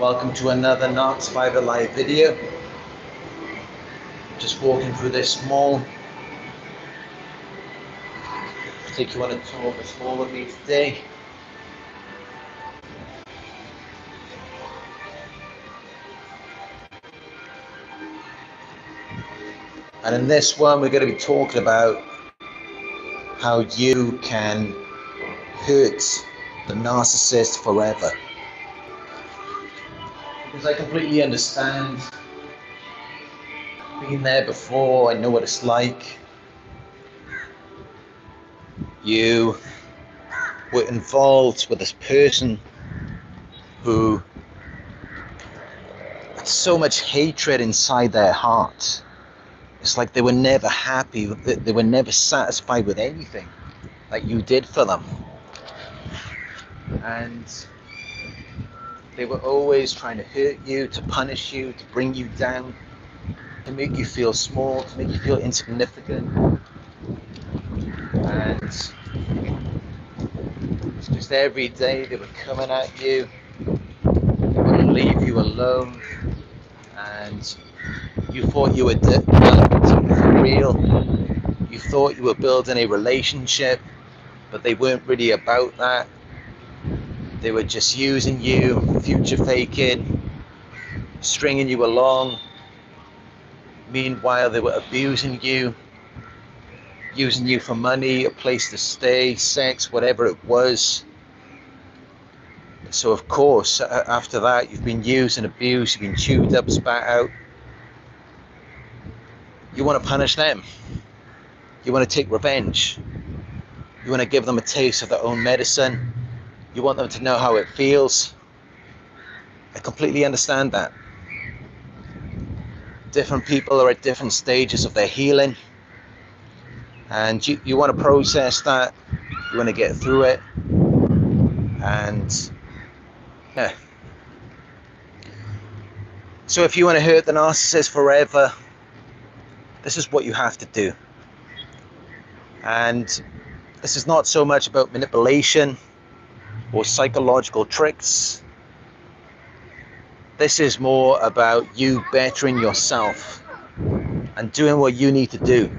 Welcome to another Narc Survivor live video. Just walking through this mall. I'll take you on a tour of this mall with me today. And in this one, we're going to be talking about how you can hurt the narcissist forever. Because I completely understand. Been there before, I know what it's like. You were involved with this person who had so much hatred inside their heart. It's like they were never happy, they were never satisfied with anything that you did for them. And they were always trying to hurt you, to punish you, to bring you down, to make you feel small, to make you feel insignificant. And it's just every day they were coming at you, they wouldn't leave you alone, and you thought you were developing something for real. You thought you were building a relationship, but they weren't really about that. They were just using you, future faking, stringing you along. Meanwhile, they were abusing you, using you for money, a place to stay, sex, whatever it was. So of course, after that, you've been used and abused, you've been chewed up, spat out. You want to punish them. You want to take revenge. You want to give them a taste of their own medicine. You want them to know how it feels. I completely understand that. Different people are at different stages of their healing. And you want to process that. You want to get through it. And yeah. So if you want to hurt the narcissist forever, this is what you have to do. And this is not so much about manipulation or psychological tricks. This is more about you bettering yourself and doing what you need to do.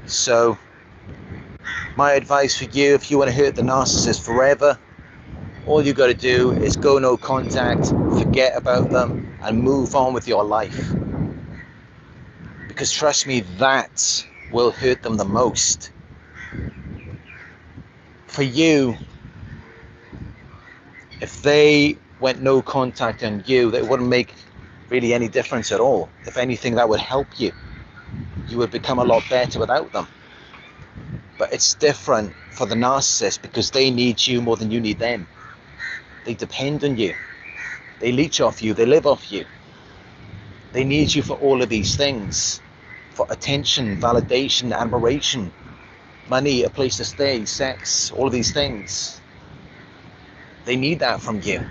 So my advice for you, if you want to hurt the narcissist forever, all you got to do is go no contact, forget about them, and move on with your life. Because trust me, that will hurt them the most. For you, if they went no contact on you, that wouldn't make really any difference at all. If anything, that would help you. You would become a lot better without them. But it's different for the narcissist because they need you more than you need them. They depend on you. They leech off you. They live off you. They need you for all of these things. For attention, validation, admiration, money, a place to stay, sex, all of these things. They need that from you.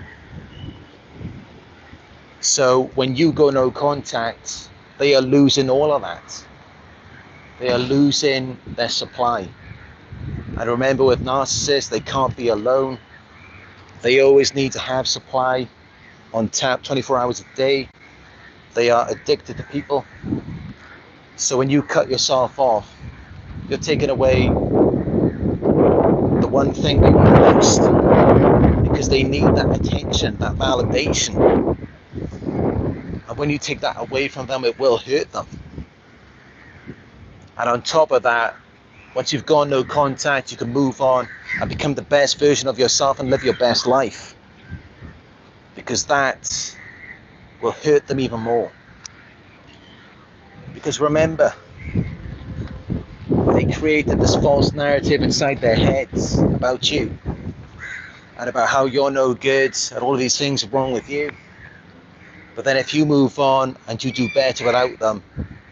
So when you go no contact, they are losing all of that. They are losing their supply. And remember, with narcissists, they can't be alone. They always need to have supply on tap 24 hours a day. They are addicted to people. So when you cut yourself off, you're taking away the one thing they want most, because they need that attention, that validation. And when you take that away from them, it will hurt them. And on top of that, once you've gone no contact, you can move on and become the best version of yourself and live your best life. Because that will hurt them even more. Because remember, they created this false narrative inside their heads about you. And about how you're no good and all of these things are wrong with you. But then if you move on and you do better without them,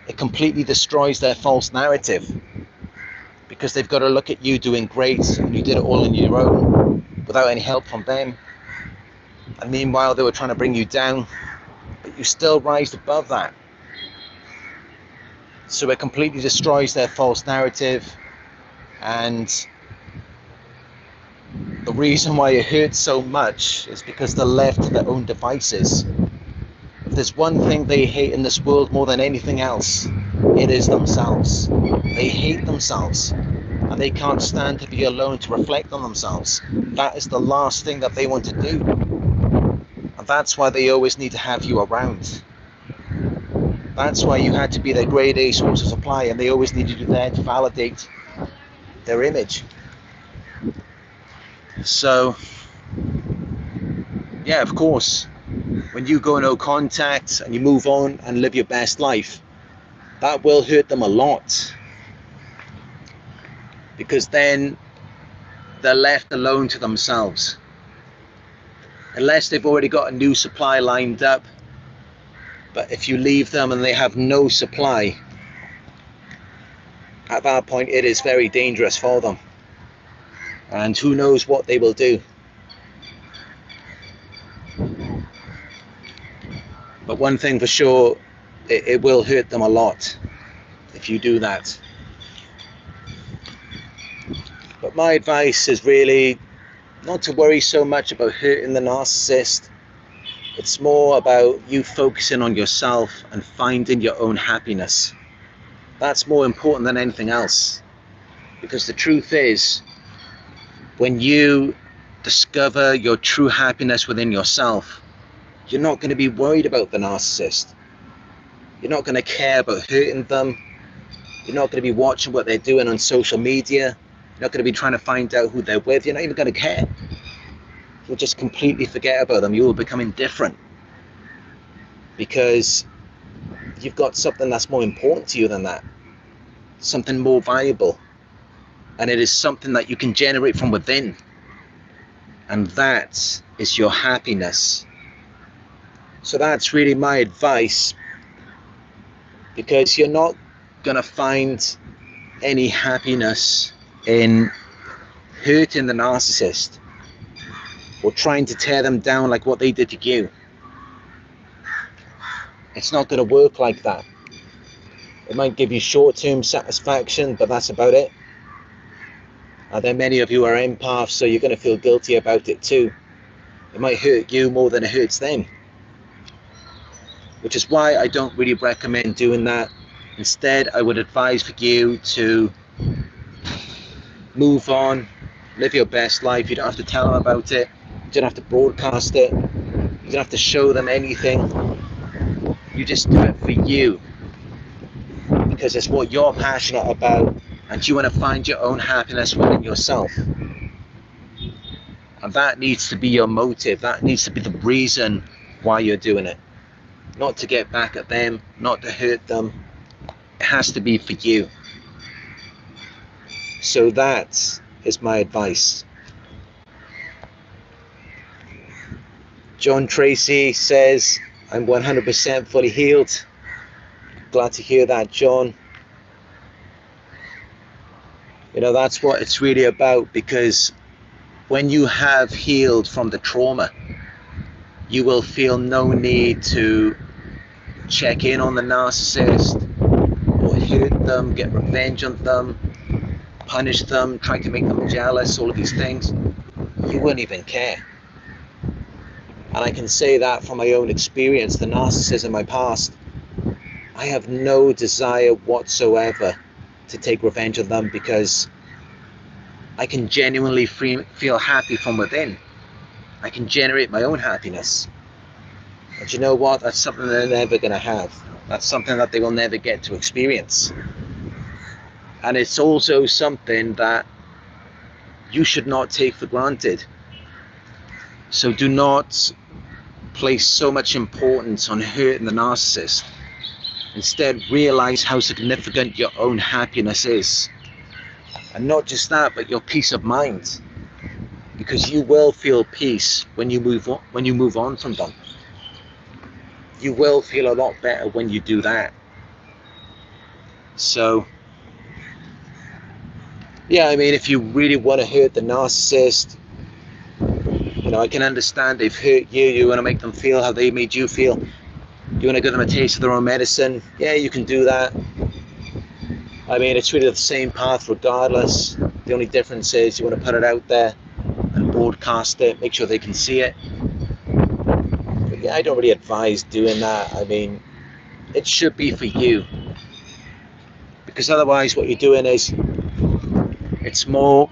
it completely destroys their false narrative. Because they've got to look at you doing great and you did it all on your own without any help from them. And meanwhile, they were trying to bring you down, but you still rise above that. So it completely destroys their false narrative, and the reason why it hurts so much is because they're left to their own devices. If there's one thing they hate in this world more than anything else, it is themselves. They hate themselves, and they can't stand to be alone to reflect on themselves. That is the last thing that they want to do. And that's why they always need to have you around. That's why you had to be their grade A source of supply, and they always needed you there to validate their image. So, yeah, of course, when you go no contact and you move on and live your best life, that will hurt them a lot. Because then they're left alone to themselves. Unless they've already got a new supply lined up. But if you leave them and they have no supply, at that point it is very dangerous for them. And who knows what they will do. But one thing for sure, it will hurt them a lot if you do that. But my advice is really not to worry so much about hurting the narcissist. It's more about you focusing on yourself and finding your own happiness. That's more important than anything else. Because the truth is, when you discover your true happiness within yourself, you're not going to be worried about the narcissist. You're not going to care about hurting them. You're not going to be watching what they're doing on social media. You're not going to be trying to find out who they're with. You're not even going to care. You'll just completely forget about them. You will become indifferent. Because you've got something that's more important to you than that. Something more valuable. And it is something that you can generate from within. And that is your happiness. So that's really my advice. Because you're not going to find any happiness in hurting the narcissist or trying to tear them down like what they did to you. It's not going to work like that. It might give you short-term satisfaction, but that's about it. And then many of you are empaths, so you're going to feel guilty about it too. It might hurt you more than it hurts them. Which is why I don't really recommend doing that. Instead, I would advise for you to move on, live your best life. You don't have to tell them about it. You don't have to broadcast it. You don't have to show them anything. You just do it for you. Because it's what you're passionate about, and you want to find your own happiness within yourself. And that needs to be your motive. That needs to be the reason why you're doing it. Not to get back at them, not to hurt them. It has to be for you. So that is my advice. John Tracy says, I'm 100% fully healed. Glad to hear that, John. You know, that's what it's really about, because when you have healed from the trauma, you will feel no need to check in on the narcissist or hurt them, get revenge on them, punish them, try to make them jealous, all of these things. You wouldn't even care. And I can say that from my own experience, the narcissist in my past, I have no desire whatsoever to take revenge on them, because I can genuinely feel happy from within. I can generate my own happiness. But you know what? That's something they're never going to have. That's something that they will never get to experience. And it's also something that you should not take for granted. So do not place so much importance on hurting the narcissist. Instead, realize how significant your own happiness is. And not just that, but your peace of mind. Because you will feel peace when you move on from them. You will feel a lot better when you do that. So, yeah, I mean, if you really want to hurt the narcissist, you know, I can understand they've hurt you. You want to make them feel how they made you feel. You want to give them a taste of their own medicine. Yeah, you can do that. I mean, it's really the same path regardless. The only difference is you want to put it out there and broadcast it, make sure they can see it. But yeah, I don't really advise doing that. I mean, it should be for you, because otherwise what you're doing is it's more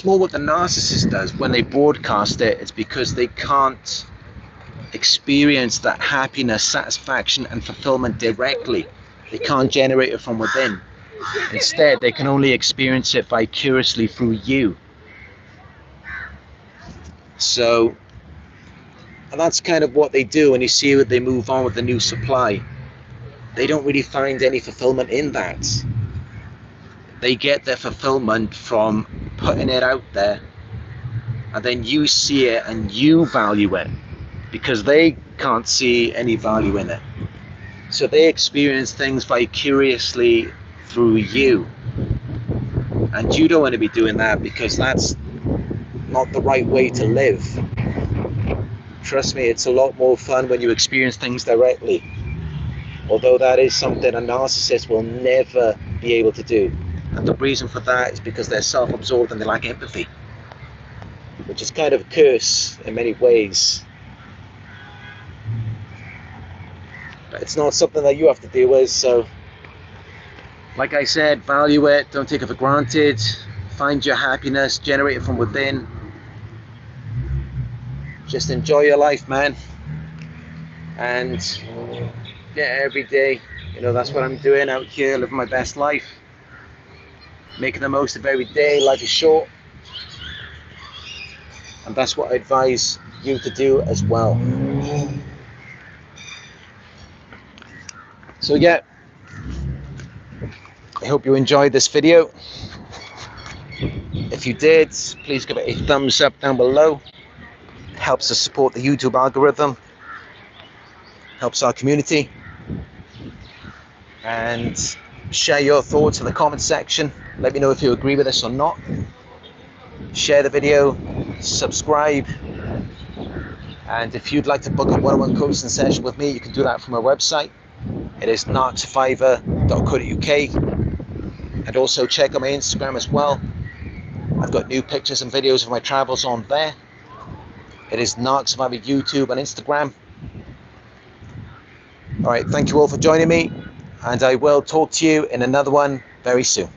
what the narcissist does when they broadcast it. It's because they can't experience that happiness, satisfaction and fulfillment directly. They can't generate it from within. Instead, they can only experience it vicariously through you. So, and that's kind of what they do. When you see what they move on with the new supply, they don't really find any fulfillment in that. They get their fulfillment from putting it out there, and then you see it and you value it, because they can't see any value in it. So they experience things vicariously through you, and you don't want to be doing that, because that's not the right way to live. Trust me, it's a lot more fun when you experience things directly, although that is something a narcissist will never be able to do. And the reason for that is because they're self-absorbed and they lack empathy, which is kind of a curse in many ways. But it's not something that you have to deal with. So, like I said, value it, don't take it for granted, find your happiness, generate it from within. Just enjoy your life, man. And yeah, every day, you know, that's what I'm doing out here, living my best life, making the most of every day. Life is short, and that's what I advise you to do as well. So yeah, I hope you enjoyed this video. If you did, please give it a thumbs up down below. It helps us support the YouTube algorithm, helps our community. And share your thoughts in the comment section. Let me know if you agree with this or not. Share the video, subscribe, and if you'd like to book a one-on-one coaching session with me, you can do that from my website. It is narcsurvivor.co.uk, and also check out my Instagram as well. I've got new pictures and videos of my travels on there. It is Narc Survivor YouTube and Instagram. All right, thank you all for joining me, and I will talk to you in another one very soon.